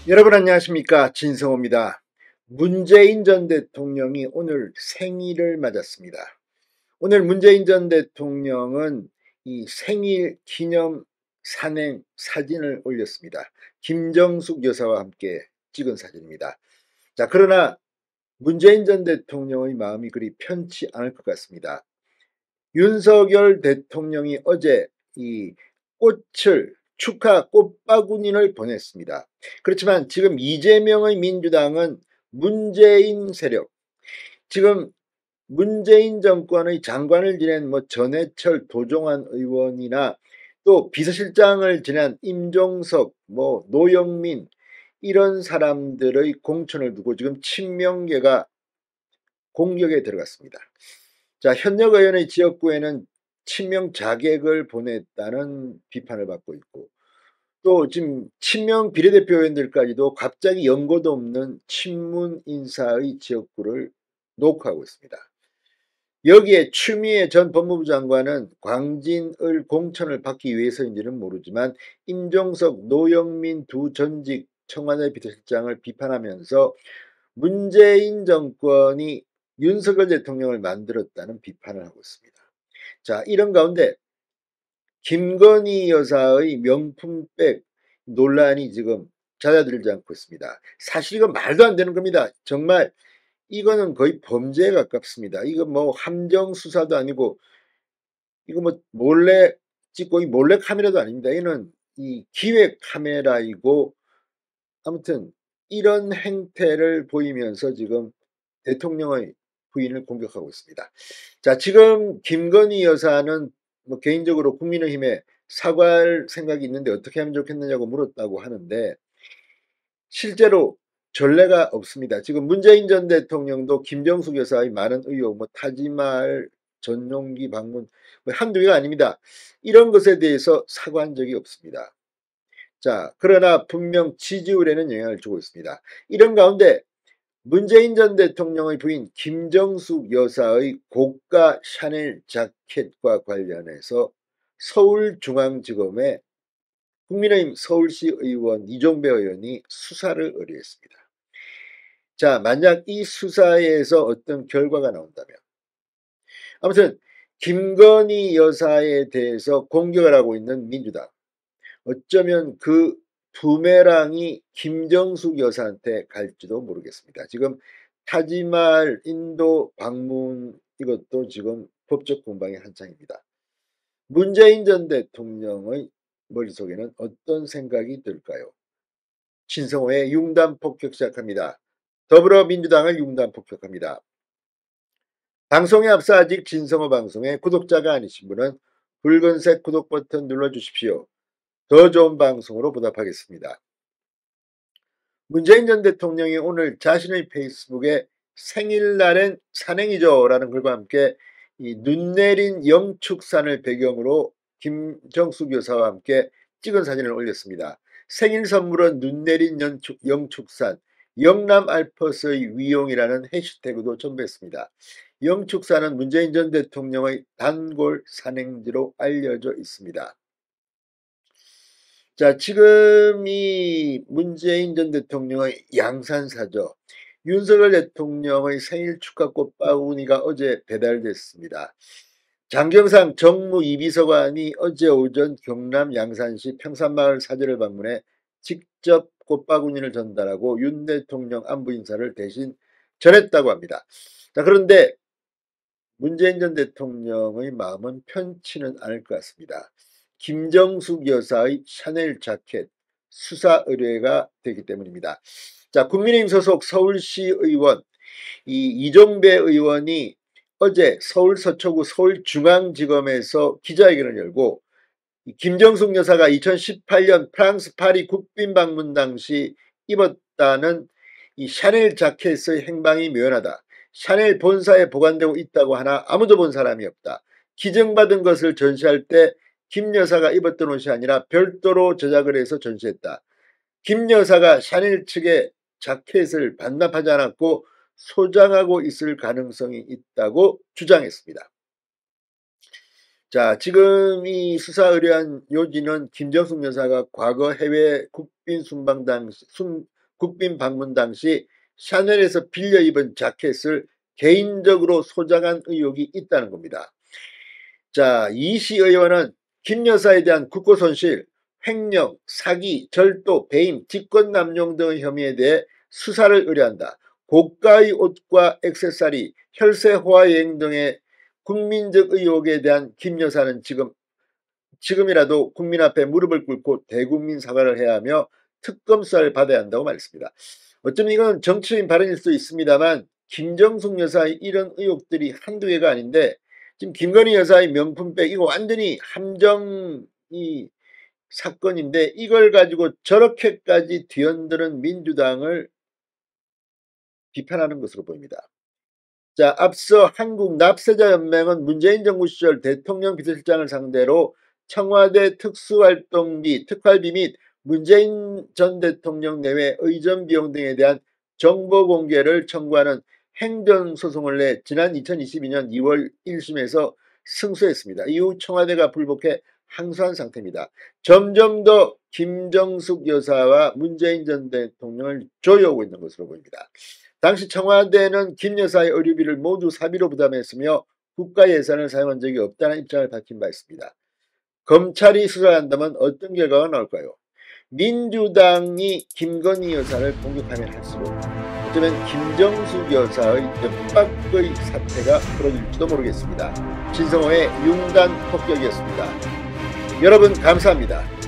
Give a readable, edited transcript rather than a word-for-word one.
여러분 안녕하십니까, 진성호입니다. 문재인 전 대통령이 오늘 생일을 맞았습니다. 오늘 문재인 전 대통령은 이 생일 기념 산행 사진을 올렸습니다. 김정숙 여사와 함께 찍은 사진입니다. 자, 그러나 문재인 전 대통령의 마음이 그리 편치 않을 것 같습니다. 윤석열 대통령이 어제 이 꽃을 축하 꽃바구니를 보냈습니다. 그렇지만 지금 이재명의 민주당은 문재인 세력, 지금 문재인 정권의 장관을 지낸 전해철 도종환 의원이나 또 비서실장을 지낸 임종석, 노영민, 이런 사람들의 공천을 두고 지금 친명계가 공격에 들어갔습니다. 자, 현역 의원의 지역구에는 친명 자객을 보냈다는 비판을 받고 있고, 또 지금 친명 비례대표 의원들까지도 갑자기 연고도 없는 친문 인사의 지역구를 녹화하고 있습니다. 여기에 추미애 전 법무부 장관은 광진을 공천을 받기 위해서인지는 모르지만 임종석, 노영민 두 전직 청와대 비서실장을 비판하면서 문재인 정권이 윤석열 대통령을 만들었다는 비판을 하고 있습니다. 자, 이런 가운데 김건희 여사의 명품백 논란이 지금 잦아들지 않고 있습니다. 사실 이건 말도 안 되는 겁니다. 정말 이거는 거의 범죄에 가깝습니다. 이거 함정 수사도 아니고, 이거 몰래 찍고, 이 몰래 카메라도 아닙니다. 이는 이 기획 카메라이고, 아무튼 이런 행태를 보이면서 지금 대통령의 부인을 공격하고 있습니다. 자, 지금 김건희 여사는 개인적으로 국민의힘에 사과할 생각이 있는데 어떻게 하면 좋겠느냐고 물었다고 하는데, 실제로 전례가 없습니다. 지금 문재인 전 대통령도 김정숙 여사의 많은 의혹, 타지마할 전용기 방문, 한두 개가 아닙니다. 이런 것에 대해서 사과한 적이 없습니다. 자, 그러나 분명 지지율에는 영향을 주고 있습니다. 이런 가운데 문재인 전 대통령의 부인 김정숙 여사의 고가 샤넬 자켓과 관련해서 서울중앙지검에 국민의힘 서울시 의원 이종배 의원이 수사를 의뢰했습니다. 자, 만약 이 수사에서 어떤 결과가 나온다면, 아무튼 김건희 여사에 대해서 공격을 하고 있는 민주당, 어쩌면 그 부메랑이 김정숙 여사한테 갈지도 모르겠습니다. 지금 타지말 인도 방문, 이것도 지금 법적 공방이 한창입니다. 문재인 전 대통령의 머릿속에는 어떤 생각이 들까요? 신성호의 융단 폭격 시작합니다. 더불어민주당을 융단 폭격합니다. 방송에 앞서 아직 진성호 방송에 구독자가 아니신 분은 붉은색 구독 버튼 눌러주십시오. 더 좋은 방송으로 보답하겠습니다. 문재인 전 대통령이 오늘 자신의 페이스북에 생일날엔 산행이죠 라는 글과 함께 이 눈 내린 영축산을 배경으로 김정숙 여사와 함께 찍은 사진을 올렸습니다. 생일 선물은 눈 내린 영축산, 영남 알퍼스의 위용이라는 해시태그도 첨부했습니다. 영축산은 문재인 전 대통령의 단골 산행지로 알려져 있습니다. 자, 지금 이 문재인 전 대통령의 양산사죠. 윤석열 대통령의 생일 축하 꽃바구니가 어제 배달됐습니다. 장경상 정무 이비서관이 어제 오전 경남 양산시 평산마을 사저를 방문해 직접 꽃바구니를 전달하고 윤 대통령 안부 인사를 대신 전했다고 합니다. 자, 그런데 문재인 전 대통령의 마음은 편치는 않을 것 같습니다. 김정숙 여사의 샤넬 자켓 수사 의뢰가 되기 때문입니다. 자, 국민의힘 소속 서울시 의원 이종배 의원이 어제 서울 서초구 서울중앙지검에서 기자회견을 열고, 김정숙 여사가 2018년 프랑스 파리 국빈 방문 당시 입었다는 이 샤넬 자켓의 행방이 묘연하다. 샤넬 본사에 보관되고 있다고 하나 아무도 본 사람이 없다. 기증받은 것을 전시할 때 김 여사가 입었던 옷이 아니라 별도로 제작을 해서 전시했다. 김 여사가 샤넬 측에 자켓을 반납하지 않았고 소장하고 있을 가능성이 있다고 주장했습니다. 자, 지금 이 수사 의뢰한 요지는 김정숙 여사가 과거 해외 국빈 순방 당시 국빈 방문 당시 샤넬에서 빌려 입은 자켓을 개인적으로 소장한 의혹이 있다는 겁니다. 자, 이시 의원은 김 여사에 대한 국고손실, 횡령, 사기, 절도, 배임, 직권남용 등의 혐의에 대해 수사를 의뢰한다. 고가의 옷과 액세서리, 혈세 호화여행 등의 국민적 의혹에 대한 김 여사는 지금이라도 국민 앞에 무릎을 꿇고 대국민 사과를 해야 하며 특검 수사를 받아야 한다고 말했습니다. 어쩌면 이건 정치적인 발언일 수도 있습니다만 김정숙 여사의 이런 의혹들이 한두 개가 아닌데 지금 김건희 여사의 명품백 이거 완전히 함정이 사건인데 이걸 가지고 저렇게까지 뒤흔드는 민주당을 비판하는 것으로 보입니다. 자, 앞서 한국납세자연맹은 문재인 정부 시절 대통령 비서실장을 상대로 청와대 특수활동비, 특활비 및 문재인 전 대통령 내외 의전 비용 등에 대한 정보 공개를 청구하는 행정소송을 내 지난 2022년 2월 1심에서 승소했습니다. 이후 청와대가 불복해 항소한 상태입니다. 점점 더 김정숙 여사와 문재인 전 대통령을 조여오고 있는 것으로 보입니다. 당시 청와대는 김 여사의 의료비를 모두 사비로 부담했으며 국가 예산을 사용한 적이 없다는 입장을 밝힌 바 있습니다. 검찰이 수사한다면 어떤 결과가 나올까요? 민주당이 김건희 여사를 공격하면 할수록 어쩌면 김정숙 여사의 역박의 사태가 벌어질지도 모르겠습니다. 진성호의 융단 폭격이었습니다. 여러분 감사합니다.